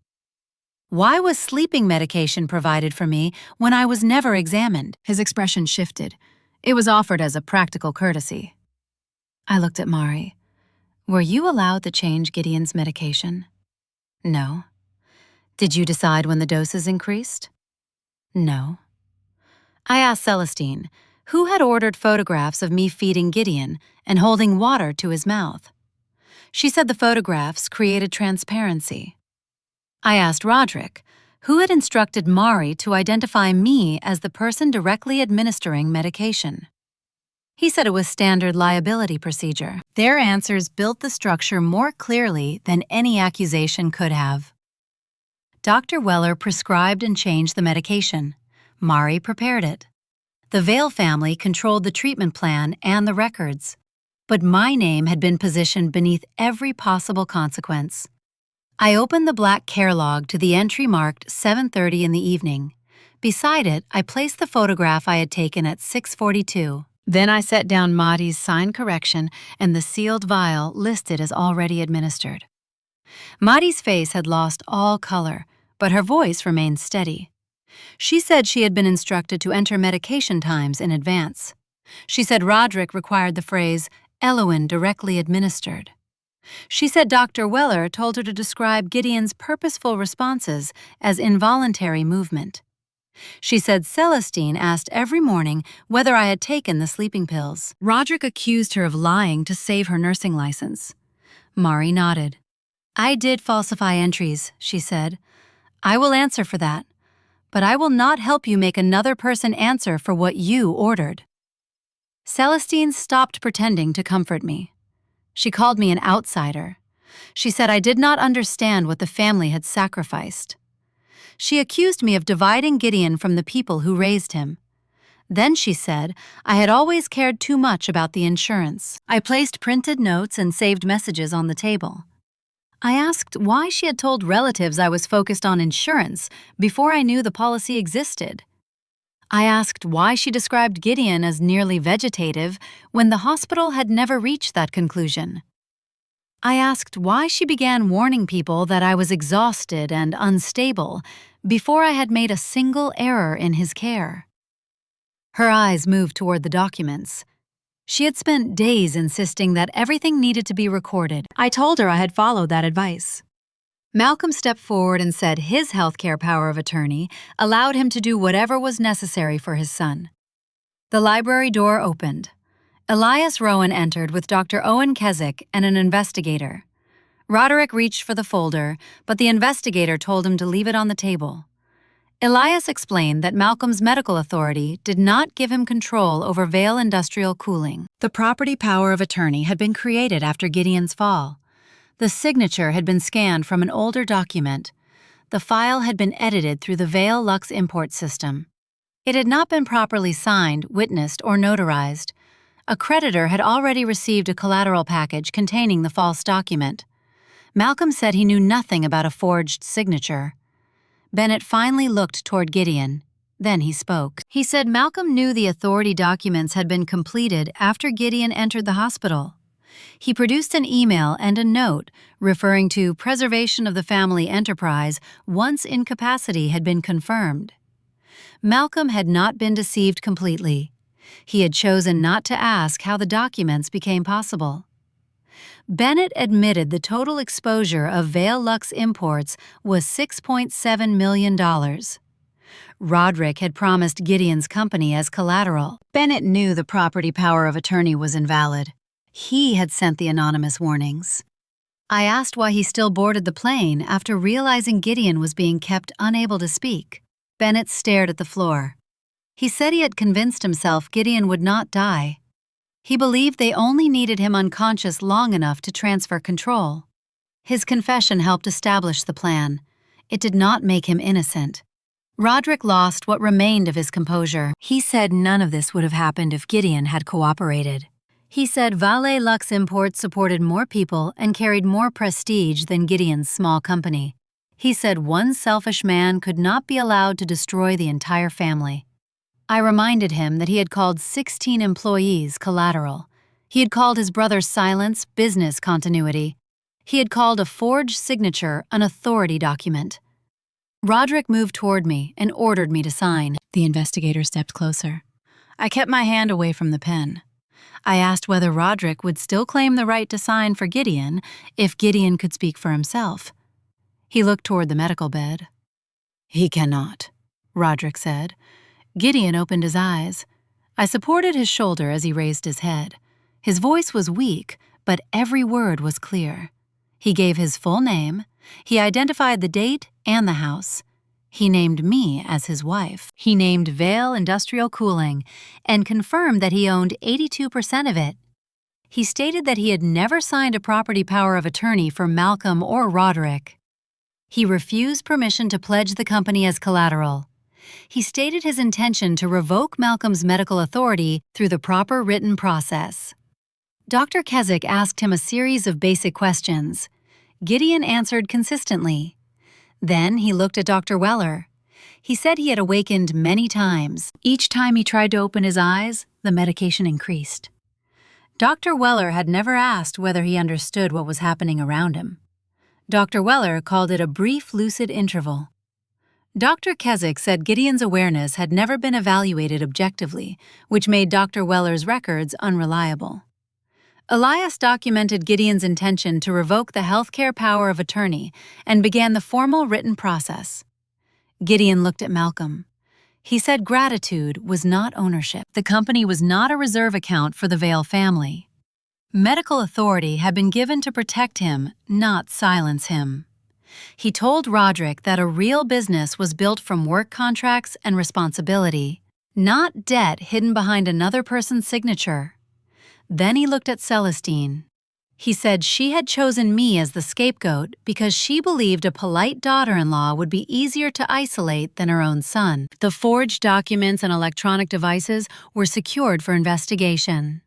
"Why was sleeping medication provided for me when I was never examined?" His expression shifted. It was offered as a practical courtesy. I looked at Mari. "Were you allowed to change Gideon's medication?" "No." "Did you decide when the doses increased?" "No." I asked Celestine, who had ordered photographs of me feeding Gideon and holding water to his mouth. She said the photographs created transparency. I asked Roderick, who had instructed Mari to identify me as the person directly administering medication. He said it was standard liability procedure. Their answers built the structure more clearly than any accusation could have. Dr. Weller prescribed and changed the medication. Mari prepared it. The Vale family controlled the treatment plan and the records. But my name had been positioned beneath every possible consequence. I opened the black care log to the entry marked 7:30 in the evening. Beside it, I placed the photograph I had taken at 6:42. Then I set down Mari's signed correction and the sealed vial listed as already administered. Mari's face had lost all color, but her voice remained steady. She said she had been instructed to enter medication times in advance. She said Roderick required the phrase, "Elowyn directly administered." She said Dr. Weller told her to describe Gideon's purposeful responses as involuntary movement. She said Celestine asked every morning whether I had taken the sleeping pills. Roderick accused her of lying to save her nursing license. Mari nodded. "I did falsify entries," she said. "I will answer for that. But I will not help you make another person answer for what you ordered." Celestine stopped pretending to comfort me. She called me an outsider. She said I did not understand what the family had sacrificed. She accused me of dividing Gideon from the people who raised him. Then she said I had always cared too much about the insurance. I placed printed notes and saved messages on the table. I asked why she had told relatives I was focused on insurance before I knew the policy existed. I asked why she described Gideon as nearly vegetative when the hospital had never reached that conclusion. I asked why she began warning people that I was exhausted and unstable before I had made a single error in his care. Her eyes moved toward the documents. She had spent days insisting that everything needed to be recorded. I told her I had followed that advice. Malcolm stepped forward and said his healthcare power of attorney allowed him to do whatever was necessary for his son. The library door opened. Elias Rowan entered with Dr. Owen Keswick and an investigator. Roderick reached for the folder, but the investigator told him to leave it on the table. Elias explained that Malcolm's medical authority did not give him control over Vale Industrial Cooling. The property power of attorney had been created after Gideon's fall. The signature had been scanned from an older document. The file had been edited through the Vale Lux import system. It had not been properly signed, witnessed, or notarized. A creditor had already received a collateral package containing the false document. Malcolm said he knew nothing about a forged signature. Bennett finally looked toward Gideon. Then he spoke. He said Malcolm knew the authority documents had been completed after Gideon entered the hospital. He produced an email and a note referring to preservation of the family enterprise once incapacity had been confirmed. Malcolm had not been deceived completely. He had chosen not to ask how the documents became possible. Bennett admitted the total exposure of Vale Lux imports was $6.7 million. Roderick had promised Gideon's company as collateral. Bennett knew the property power of attorney was invalid. He had sent the anonymous warnings. I asked why he still boarded the plane after realizing Gideon was being kept unable to speak. Bennett stared at the floor. He said he had convinced himself Gideon would not die. He believed they only needed him unconscious long enough to transfer control. His confession helped establish the plan. It did not make him innocent. Roderick lost what remained of his composure. He said none of this would have happened if Gideon had cooperated. He said Vale Lux Imports supported more people and carried more prestige than Gideon's small company. He said one selfish man could not be allowed to destroy the entire family. I reminded him that he had called 16 employees collateral. He had called his brother's silence business continuity. He had called a forged signature an authority document. Roderick moved toward me and ordered me to sign. The investigator stepped closer. I kept my hand away from the pen. I asked whether Roderick would still claim the right to sign for Gideon if Gideon could speak for himself. He looked toward the medical bed. "He cannot," Roderick said. Gideon opened his eyes. I supported his shoulder as he raised his head. His voice was weak, but every word was clear. He gave his full name. He identified the date and the house. He named me as his wife. He named Vale Industrial Cooling and confirmed that he owned 82% of it. He stated that he had never signed a property power of attorney for Malcolm or Roderick. He refused permission to pledge the company as collateral. He stated his intention to revoke Malcolm's medical authority through the proper written process. Dr. Keswick asked him a series of basic questions. Gideon answered consistently. Then he looked at Dr. Weller. He said he had awakened many times. Each time he tried to open his eyes, the medication increased. Dr. Weller had never asked whether he understood what was happening around him. Dr. Weller called it a brief lucid interval. Dr. Keswick said Gideon's awareness had never been evaluated objectively, which made Dr. Weller's records unreliable. Elias documented Gideon's intention to revoke the healthcare power of attorney and began the formal written process. Gideon looked at Malcolm. He said gratitude was not ownership. The company was not a reserve account for the Vale family. Medical authority had been given to protect him, not silence him. He told Roderick that a real business was built from work contracts and responsibility, not debt hidden behind another person's signature. Then he looked at Celestine. He said she had chosen me as the scapegoat because she believed a polite daughter-in-law would be easier to isolate than her own son. The forged documents and electronic devices were secured for investigation.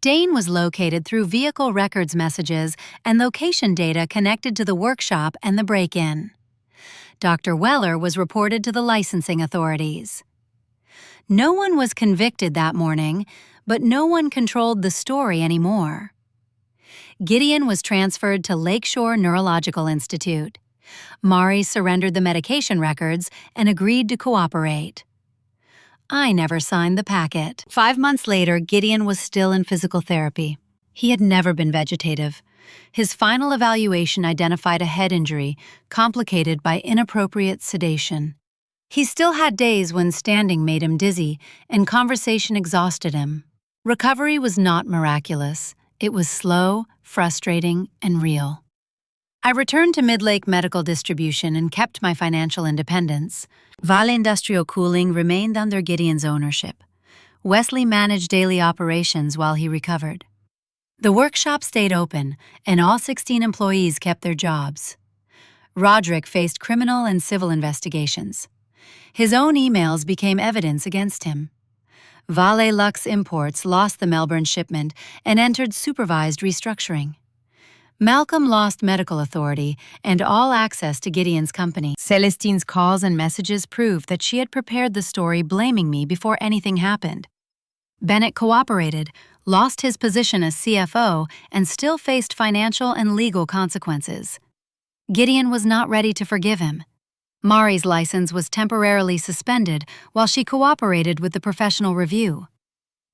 Dane was located through vehicle records messages and location data connected to the workshop and the break-in. Dr. Weller was reported to the licensing authorities. No one was convicted that morning, but no one controlled the story anymore. Gideon was transferred to Lakeshore Neurological Institute. Mari surrendered the medication records and agreed to cooperate. I never signed the packet. 5 months later, Gideon was still in physical therapy. He had never been vegetative. His final evaluation identified a head injury complicated by inappropriate sedation. He still had days when standing made him dizzy and conversation exhausted him. Recovery was not miraculous. It was slow, frustrating, and real. I returned to Midlake Medical Distribution and kept my financial independence. Vale Industrial Cooling remained under Gideon's ownership. Wesley managed daily operations while he recovered. The workshop stayed open, and all 16 employees kept their jobs. Roderick faced criminal and civil investigations. His own emails became evidence against him. Vale Lux Imports lost the Melbourne shipment and entered supervised restructuring. Malcolm lost medical authority and all access to Gideon's company. Celestine's calls and messages proved that she had prepared the story blaming me before anything happened. Bennett cooperated, lost his position as CFO, and still faced financial and legal consequences. Gideon was not ready to forgive him. Mari's license was temporarily suspended while she cooperated with the professional review.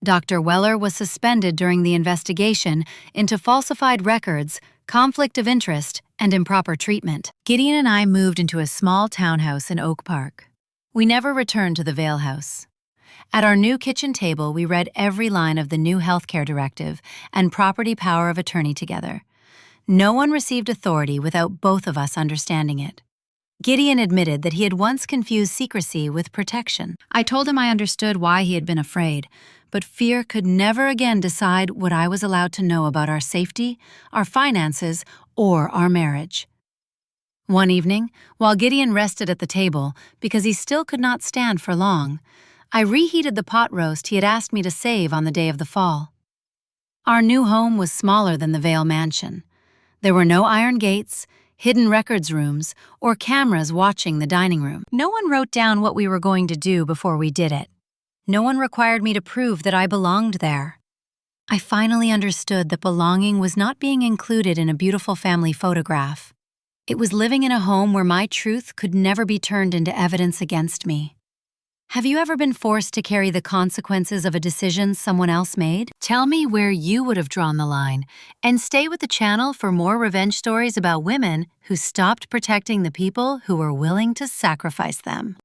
Dr. Weller was suspended during the investigation into falsified records, conflict of interest, and improper treatment. Gideon and I moved into a small townhouse in Oak Park. We never returned to the Vale House. At our new kitchen table, we read every line of the new healthcare directive and property power of attorney together. No one received authority without both of us understanding it. Gideon admitted that he had once confused secrecy with protection. I told him I understood why he had been afraid, but fear could never again decide what I was allowed to know about our safety, our finances, or our marriage. One evening, while Gideon rested at the table because he still could not stand for long, I reheated the pot roast he had asked me to save on the day of the fall. Our new home was smaller than the Vale mansion. There were no iron gates, hidden records rooms, or cameras watching the dining room. No one wrote down what we were going to do before we did it. No one required me to prove that I belonged there. I finally understood that belonging was not being included in a beautiful family photograph. It was living in a home where my truth could never be turned into evidence against me. Have you ever been forced to carry the consequences of a decision someone else made? Tell me where you would have drawn the line, and stay with the channel for more revenge stories about women who stopped protecting the people who were willing to sacrifice them.